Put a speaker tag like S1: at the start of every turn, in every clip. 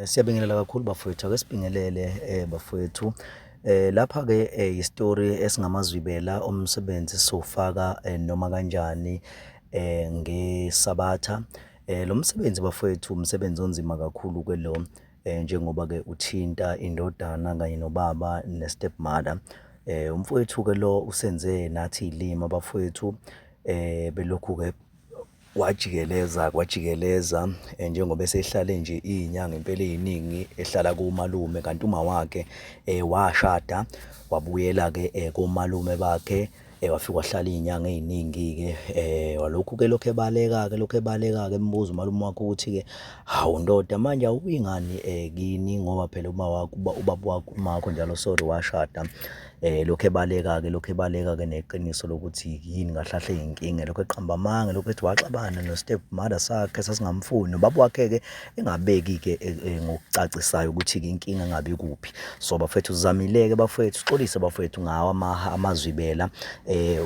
S1: Siyabingelela kakhulu bafowethu, ake sibingelele bafowethu. Lapha-ke isitori esingamazwibela omsebenzi sowufaka noma kanjani ngeSabatha. Lo msebenzi bafowethu umsebenzi onzima kakhulu-ke lo, njengoba-ke uthinta indodana kanye nobaba ne-stepmother. Umfowethu-ke lo usenze nathi iy'lima bafowethu, belokhu-ke wajikeleza njengoba esehlale nje iy'nyanga impela ey'ningi ehlala komalume, kanti uma wakhe washada wabuyela-ke komalume bakhe, wafika wahlala iy'nyanga ey'ningi-ke. Walokhu-ke lokhu ebaleka-ke embuza umalume wakhe ukuthi-ke, hawu ndoda manje awubi ngani kini ngoba phela ubaba wakho, uma wakho njalo sorry washada. Lokhu ebaleka-ke neqiniso lokuthi yini kahle kahle eyinkinga, lokhu eqamba amanga, lokhu ethi waxabana no-stepmother sakhe sasingamfuni, nobaba wakhe-ke engabeki-ke ngokucacisayo ukuthi-ke inkinga engabe ikuphi. So bafowethu sizamile-ke bafowethu, sixolise bafowethu ngawo amazwibela,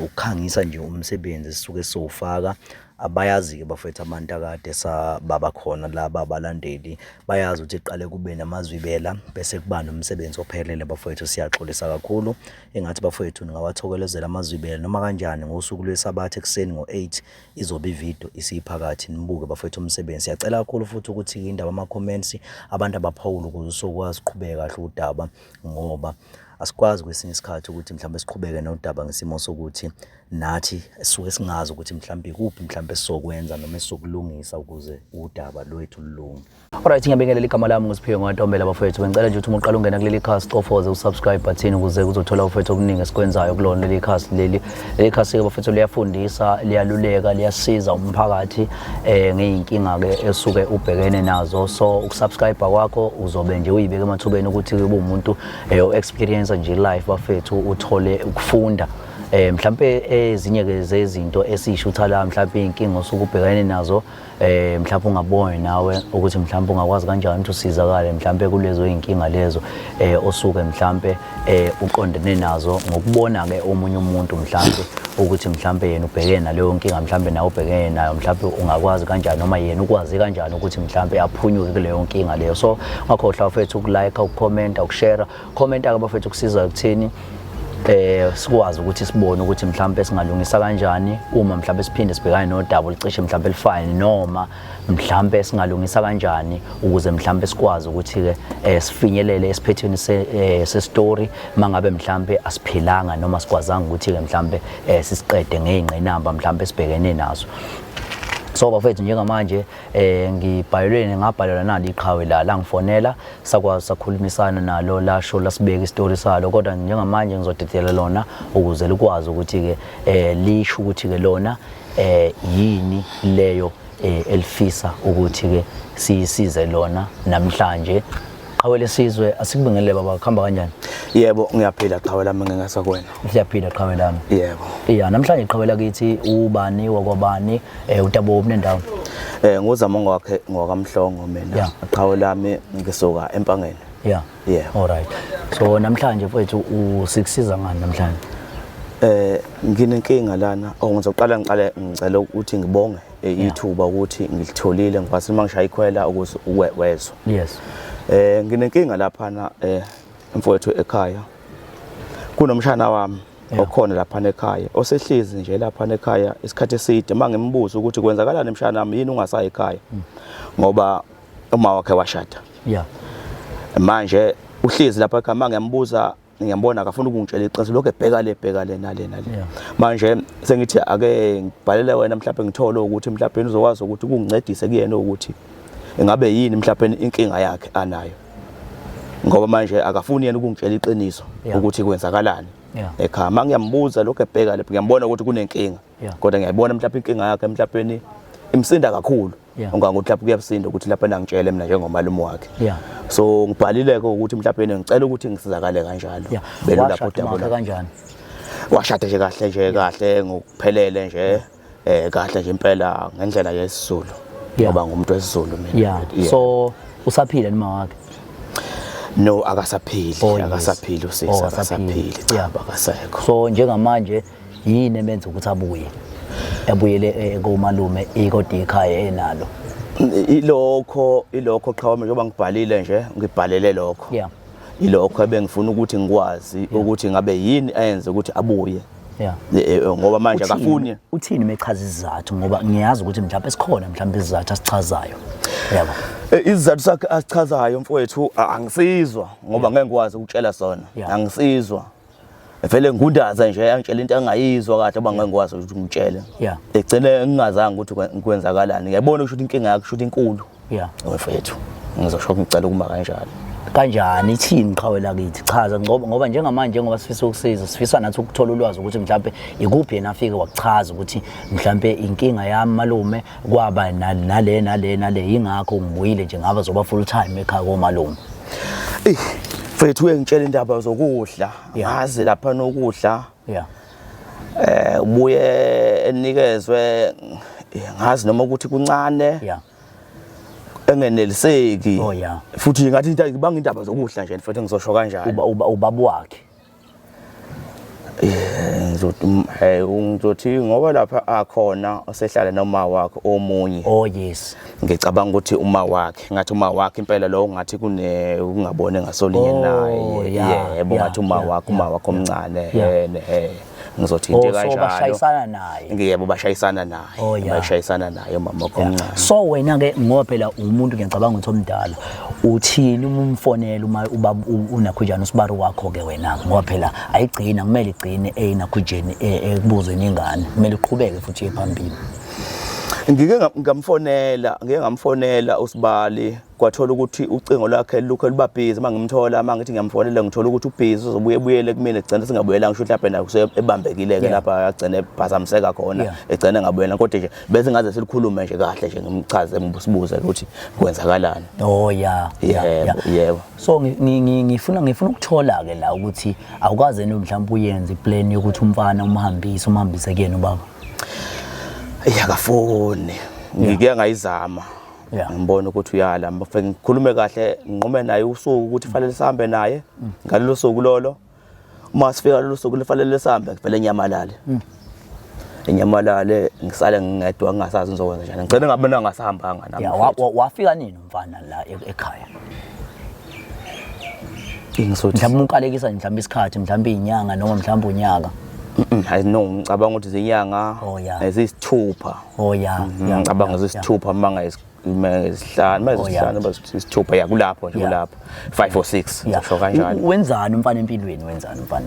S1: ukukhangisa nje umsebenzi esisuke sowufaka. Abayazi-ke bafowethu abantu akade sababa khona laba abalandeli, bayazi ukuthi kuqale kube namazwibela bese kuba nomsebenzi ophelele bafowethu. Siyaxolisa kakhulu, engathi bafowethu ningawathokozela amazwibela noma kanjani ngosuku lweSabatha ekuseni ngo-8 izobe ividiyo isiphakathi, nibuke bafowethu umsebenzi. Siyacela kakhulu futhi ukuthi indaba ama-comments abantu abaphawule ukuze sokwazi uqhubeka kahle udaba, ngoba asikwazi kwesinye isikhathi ukuthi mhlawumbe siqhubeke nodaba ngesimo sokuthi nathi sisuke singazi ukuthi mhlawumbe ikuphi mhlawumbe esizokwenza noma esizokulungisa ukuze udaba lwethu lulunge. Alright, ngiyabingelela igama lami nguSiphiwe Ntombela bafowethu. Bengicela nje ukuthi uma uqala ungena kuleli khasi cofoze usubscribe button ukuze uzothola bafowethu okuningi esikwenzayo kulona leli khasi leli. Leli khasi-ke bafowethu liyafundisa, liyaluleka, liyasiza umphakathi ngey'nkinga-ke esuke ubhekene nazo. So ukusubscribe kwakho uzobe nje uyibeka emathubeni ukuthi ube umuntu o-experience nje life bafethu, uthole ukufunda mhlambe ezinye-ke zezinto esiyishutha la, mhlambe iy'nkinga osuke ubhekene nazo, mhlawumbe ungaboni nawe ukuthi mhlawumbe ungakwazi kanjani ukuthi usizakale mhlawumbe kulezo y'nkinga lezo osuke mhlawumbe uqondene nazo, ngokubona-ke omunye umuntu mhlawumbe ukuthi mhlawumbe yena ubhekene naleyo nkinga, mhlawumbe nawe ubhekene nayo, mhlawumbe ungakwazi kanjani noma yena ukwazi kanjani ukuthi mhlawumbe aphunyuke kuleyo nkinga leyo. So ungakhohlwa bafethu ukulike, ukukhomenta, ukushare. Khomenta-ke bafethu kusiza ekutheni sikwazi ukuthi sibone ukuthi mhlawumbe singalungisa kanjani uma mhlawumbe siphinde sibhekane nodaba olucishe mhlawumbe elifane, noma mhlawumbe singalungisa kanjani ukuze mhlawumbe sikwazi ukuthi-ke sifinyelele esiphethweni se-story mangabe mhlawumbe asiphilanga noma sikwazanga ukuthi-ke mhlawumbe sisiqede ngey'ngqinamba mhlawumbe sibhekene nazo. So bafethu njengamanje ngabhalelwa nalo iqhawe la ngifonela, sakwazi sakhulumisana nalo, lasho lasibeka isitori salo, kodwa njengamanje ngizodedela lona ukuze likwazi ukuthi-ke lisho ukuthi-ke lona yini leyo elifisa ukuthi-ke siyisize lona namhlanje. Qhawe lesizwe, asikubingelele baba, kuhamba kanjani?
S2: Yebo, ngiyaphila qhawe lami ngingasakwena.
S1: Siyaphila qhawe lami.
S2: Yebo.
S1: Yeah, namhlanje iqhawe lakithi ubani wakwabani, udaba wobuni endawo?
S2: Nguzama ngwakhe ngwakamhlongo mina. Qhawe lami ngisuka eMpangeni.
S1: Yeah.
S2: Yeah.
S1: All right. So namhlanje mfowethu usikusiza ngani namhlanje?
S2: Nginenkinga lana, ngizoqala ngicela ukuthi ngibonge ithuba ukuthi ngilitholile, ngifasi mangishaya ikhwela ukuthi wezwe.
S1: Yes.
S2: Nginenkinga laphana mfowethu ekhaya. Kunomshana wami okhona laphana ekhaya, osehlizi nje laphana ekhaya isikhathi eside. Mangimbuza ukuthi kwenzakalani emshana wami, yini ungasayi ekhaya ngoba uma wakhe washada.
S1: Yeah.
S2: Manje uhlizi lapha ekhaya, mangiyambuza ngiyambona akafuna ukungitshela iqiniso, lokho ebheka le nale. Manje sengithi ake ngibhalele wena mhlawumbe ngithole ukuthi mhlawumbe uzokwazi ukuthi kungincedise kuyena ukuthi engabe yini mhlawumbe inkinga yakhe anayo, ngoba manje akafuni yena ukungitshela iqiniso ukuthi kwenzakalani ekhaya. Mangiyambuza lokho ebheka lapha ngiyambona ukuthi kunenkinga, kodwa ngiyayibona mhlawumbe inkinga yakhe mhlawumbe imsinda kakhulu, ungangokuthi lapha kuyabusinda ukuthi lapha nangitshele mina njengomalume wakhe. So ngibhalile-ke ukuthi mhlawumbe ngicela ukuthi ngisizakale kanjalo.
S1: Belo lapho udaba kanjani?
S2: Washada nje kahle ngokuphelele nje, kahle nje impela ngendlela yesiZulu, ngoba ngumuntu wesiZulu mina.
S1: So usaphila noma wakhe?
S2: No, akasaphili usisi, akasaphili, cha akasekho.
S1: So njengamanje yini emenza ukuthi abuyele komalume kodwa ikhaya enalo?
S2: ilokho qhawami njengoba ngibhalile nje ngibhalele lokho
S1: yeah
S2: ilokho ebengifuna ukuthi ngikwazi ukuthi ngabe yini ayenze ukuthi abuye
S1: yeah
S2: ngoba manje akafuni
S1: uthini mechaza izizathu ngoba ngiyazi ukuthi mhlawumbe sikhona mhlawumbe izizathu asichazayo yabo
S2: izizathu sakhe asichazayo mfowethu angisizwa ngoba ngeke ngikwazi ukutshela sona angisizwa vele ngundaza nje yangitshela into engayizwa kahle ngoba ngeke ngikwazi ukuthi ngitshele egcine ngingazange ukuthi kwenzakalani ngiyabona ukuthi inkinga yakhe ukuthi inkulu mfowethu ngizosho ngicela ukuma
S1: kanjani ithini qhawe lakithi chaza ngoba njengamanje njengoba sifisa ukusiza sifisa nathi ukuthola ulwazi ukuthi mhlawumbe ikuphi yena afike wakuchaza ukuthi mhlawumbe inkinga yami malume kwaba nale ingakho ngibuyile nje ngaba zoba full time ekhaya komalume
S2: mfethu uyengitshela indaba zokudla ngazi lapha nokudla ubuye enikezwe ngazi noma ukuthi kuncane engeneliseki futhi ngathi ngibanga indaba zokudla nje mfethu ngizosho kanjani
S1: ubaba wakhe
S2: ngizothi ngoba lapha akhona osehlala noma wakhe omunye
S1: yes
S2: ngicabanga ukuthi uma wakhe ngathi uma wakhe impela lo ngathi ungabone ngasolinye naye yebo ngathi uma wakhe omncane ngizothi into kanjalo
S1: bashayisana naye
S2: ngiyebo bashayisana naye mama omncane
S1: so wena ke ngoba phela umuntu ngiyacabanga ukuthi omdala uthini umfonela uma ubaba unakhujana usibari wakho ke wena ngoba phela ayigcina kumele igcine enakhujeni ekubuzweni ingane kumele uqhubeke futhi ephambili
S2: ngike ngamfonela usibali kwathola ukuthi ucingo lwakhe lukho libabhizi mangimthola mangithi ngiyamfonela ngithola ukuthi ubhizi uzobuyele kumina egcina singabuyela ngisho mhlawumbe nayo ebambekile ke lapha agcine ephazamiseka khona egcina ngabuyela kodwa nje bese ngaze silikhulume nje kahle nje ngimchaze ngisibuze ukuthi kwenzakalani yebo
S1: so ngifuna ukuthola ke la ukuthi awukaze mhlawumbe uyenze iplan yokuthi umfana umhambise kuyena ubaba
S2: yakafoni ngike ngayizama ngibona ukuthi uyala ngikhulume kahle ngiqome naye usuku ukuthi fanele sihambe naye ngalelo suku lolo uma sifika lelo suku lifanele sihambe vele enyamalale ngisale ngingedwa ngingasazi ngizokwenza njani ngicela ngabona ngasahambanga nami
S1: wafika nini umfana la ekhaya
S2: ngisothi
S1: mhlawumbe ukalekisa mhlawumbe isikhathi mhlawumbe inyanga noma mhlawumbe unyaka
S2: I know ngicabanga ukuthi izinyanga ezisithupha ngicabanga ezisithupha ngesihlanu basithupha yakulapho nje kulapho 5 or 6 ngisho kanjalo
S1: wenzani umfana empilweni umfana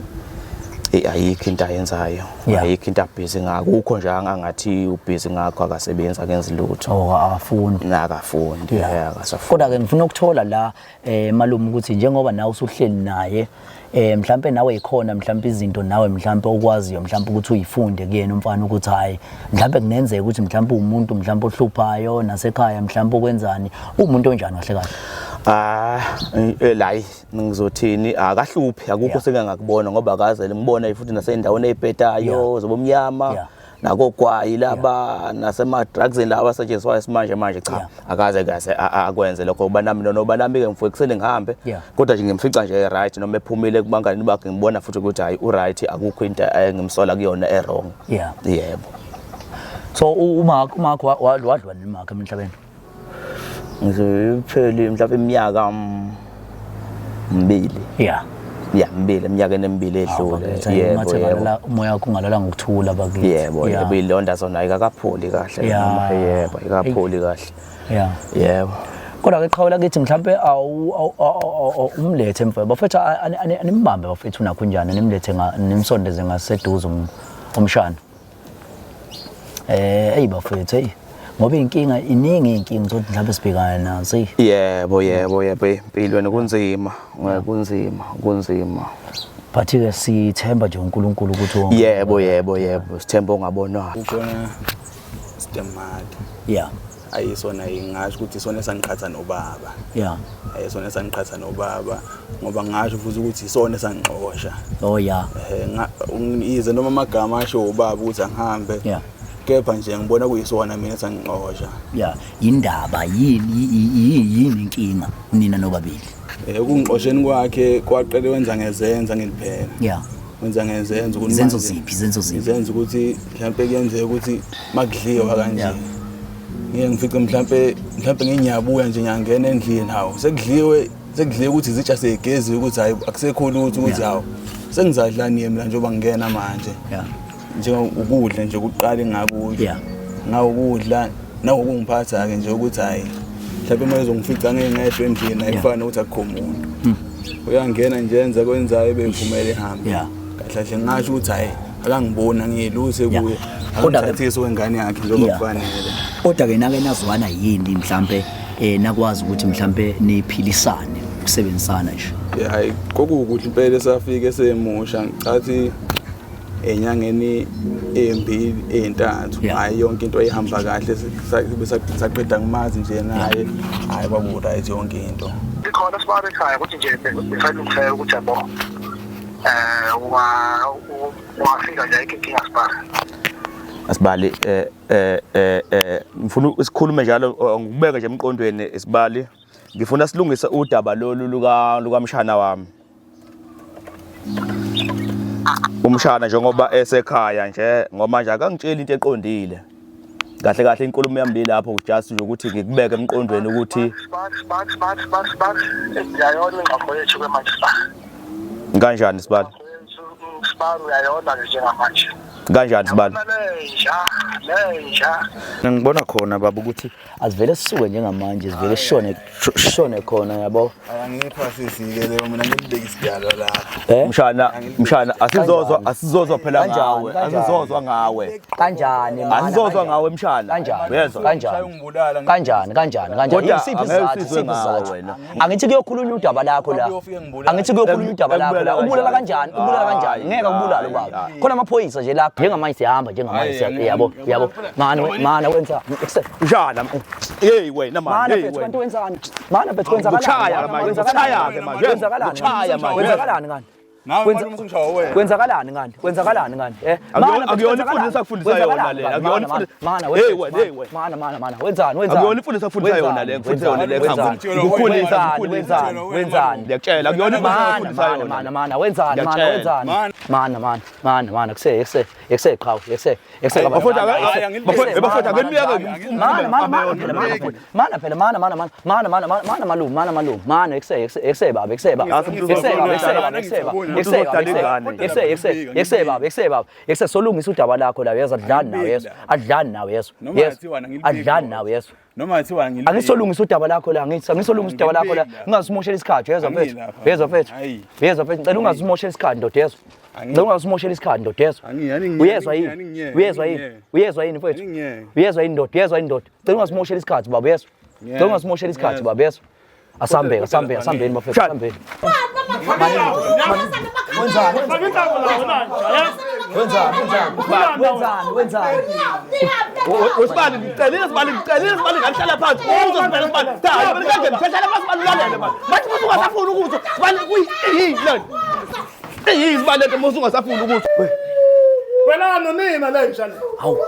S2: ayikho into ayenzayo ayikho into abhizi ngakho ukho nje angathi ubhizi ngakho akasebenza akenzi lutho
S1: akafundi
S2: akasafuni
S1: kodwa ke ngifuna ukuthola la malume ukuthi njengoba nawe usuhleli naye mhlawumbe nawe ikhona mhlawumbe izinto nawe mhlawumbe okwaziyo mhlawumbe ukuthi uyifunde kuyena umfana ukuthi hayi mhlawumbe kunenzeka ukuthi mhlawumbe umuntu mhlawumbe ohluphayo nasekhaya mhlawumbe okwenzani umuntu onjani kahle
S2: la ngizothini akahluphi akukho seke ngakubona ngoba akaze ngibona futhi naseyindaweni ezibhetayo zobomnyama nakogwayi laba nasema drugs laba abasetshenziswa manje cha akaze kaze akwenze lokho kuba nami nami ke mfwe kusele ngihambe kodwa nje ngimfica nje right noma ephumile kubangani bakhe ngibona futhi ukuthi hayi right akukho into engimsola kuyona wrong yebo
S1: so umakho wadlwa nimakho emhlabeni
S2: ngizopheli mhlawumbe iminyaka mbili mbili eminyakeni emibili edlule
S1: yebo umoya wakho ungalala ngokuthula bakithi
S2: yebo ilonda zona ayikapholi kahle yebo ayikapholi kahle yebo
S1: kodwa ke qhawela kithi mhlawumbe umlethe mfowethu bafethu animbambe bafethu unakho njani nimlethe nimsondeze ngaseduze umshana bafethu ngoba inkinga iningi inkinga zokuthi mhlawumbe sibhekana nazo
S2: yebo impilweni kunzima
S1: but ke sithemba nje uNkulunkulu ukuthi wonke
S2: yebo sithemba ongabonwa
S3: ukona stemad ayisona ingasho ukuthi isona esangiqhatha nobaba ayisona esangiqhatha nobaba ngoba ngasho futhi ukuthi isona esangixosha ize noma amagama asho ubaba ukuthi angihambe kepha nje ngibona kuyisona mina esangixosha
S1: indaba yini inkinga nina nobabili
S3: ukungixosheni kwakhe kwaqale wenza ngezenza ngiliphela wenza ngezenza ukuthi
S1: izenzo ziphi
S3: izenza ukuthi mhlawumbe kuyenzeka ukuthi makudliwa kanje ngeke ngifice mhlambe nginyabuya nje ngiyangena endlini hawo sekudliwe ukuthi izitsha segeziwe ukuthi hayi akusekho lutho ukuthi hawo sengizadlani mina njengoba ngingena manje ukudla nje ukuqala engakudla ngawukudla nawokungiphatha ke nje ukuthi hayi mhlawumbe uma ezongifica ngeke endlini ayifana ukuthi akukho umuntu uyangena nje enza kwenzayo bevumele ehambe kahle kahle ngisho ukuthi hayi akangibona ngiyiluse kuye akuthathise wengane yakhe njengoba kufanele
S1: kodwa ke nake nazwana yini mhlambe nakwazi ukuthi mhlambe niphilisane ukusebenzisana nje
S3: hayi kokukuhle impela safike semusha ngicathi enyangeni embili entathu hayi yonke into ayihamba kahle saqeda ngimazi nje naye hayi babu right yonke into
S4: ikhona sibare ekhaya ukuthi nje befanele ukuthi yabo wafika nje inkinga sibare
S2: Asibali ngifuna isikhulume njalo ngikubeka nje emqondweni Isibali ngifuna silungise udaba lolu lukamshana wami umshana njengoba esekhaya nje ngoba manje akangitshela into eqondile kahle kahle inkulumo yami lapho just nje ukuthi ngikubeke emqondweni ukuthi
S4: yayona ingakho yethu kwemanje
S2: kanjani Sibali
S4: Sibali uyayona nje ngamanje
S2: kanjani Sibali
S4: lenja
S1: ngibona khona baba ukuthi asivele sisuke njengamanje sivele shone khona yabo
S3: angipha sisike leyo mina ngibeke isidalo la
S2: mshana asizozwa phela ngawe asizozwa ngawe
S1: kanjani
S2: asizozwa ngawe mshana uyezwa
S1: kanjani isiphi wena angithi kuyokhulunywa udaba lakho la angithi kuyokhulunywa udaba lakho la ubulala kanjani ngeke ubulala baba khona amaphoyisa nje la njengamanje siyahamba njengamanje yabo mana wenza
S2: mshana hey wena manje hey
S1: wena wenzani mana bethu kwenzakalani kwenzakalani ngani
S2: akuyona imfundiso akufundisa yona le akuyona
S1: mana wenzani
S2: akuyona imfundiso akufundisa yona le ngifundisa yona le
S1: wenzani
S2: ngiyakutshela akuyona imfundiso akufundisa yona
S1: mana wenzani mana kuseqhawe
S2: bafota ngemiyeke
S1: mana phela mana ekseba Yekse solungisa udaba lakho la uyeza adlani nawe yeso adlani nawe yeso
S3: noma athiwa ngilile
S1: angisolungisa udaba lakho la angisolungisa udaba lakho la ungazimoshela isikhathi uyezwa mfethu ngicela ungazimoshela isikhathi ndoda yeso ngicela ungazimoshela isikhathi ndoda yeso uyezwa yini mfethu uyezwa yini ndoda ngicela ungazimoshela isikhathi baba yeso ngicela ungazimoshela isikhathi baba yeso asambeni bafethu asambeni wenzani
S2: Usibali ngicela Sibali ngalihlala phansi uzosibala Sibali hayi kanjani hlala phansi balulale manje manje musu ungasafuna ukuzwa Sibali kuyini lento Sibali lento musu ungasafuna ukuzwa
S4: wena nonina le njalo
S1: hawu